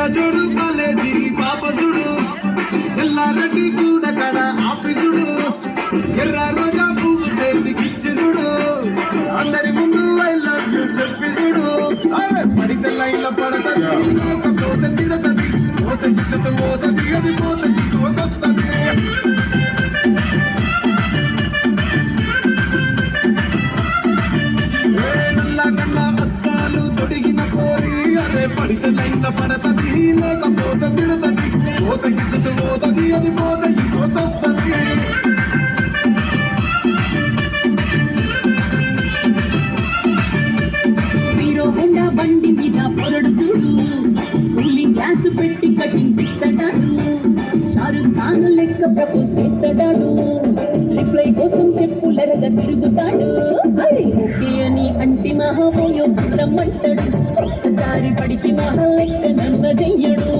చూడు కాలేజీ పాప చూడు ఎల్లారెడ్డి కూడా కడ ఆఫీసుడు ఎర్ర రోజా పువ్వు చేతికిచ్చి చూడు అందరి ముందు ఐ లవ్ యూ సెల్ఫీ చూడు అరే పడితే లైన్ల పడతది లేకపోతే తిడతది పోత ఇచ్చత పోతది అది పోత ఇంకోతొస్తది పడితే లైన్ల పడతది లేకపోతే తిడతది పోత ఇచ్చత పోతది అది పోత ఇంకోతొస్తది హీరో హోండా బండి మీద పొరడు చూడు కూలింగ్ గ్లాస్ పెట్టి కటింగ్ ఇస్తాడు షారుఖ్ ఖాన్ లెక్క ప్రపోజ్ చేస్తాడు రిప్లై కోసం చెప్పులరగా తిరుగుతాడు అరే ఓకే అని అంటి మహామోయో రమ్మంటాడు ఒక్కసారి పడికి మహా లెక్క నన్న చెయ్యడు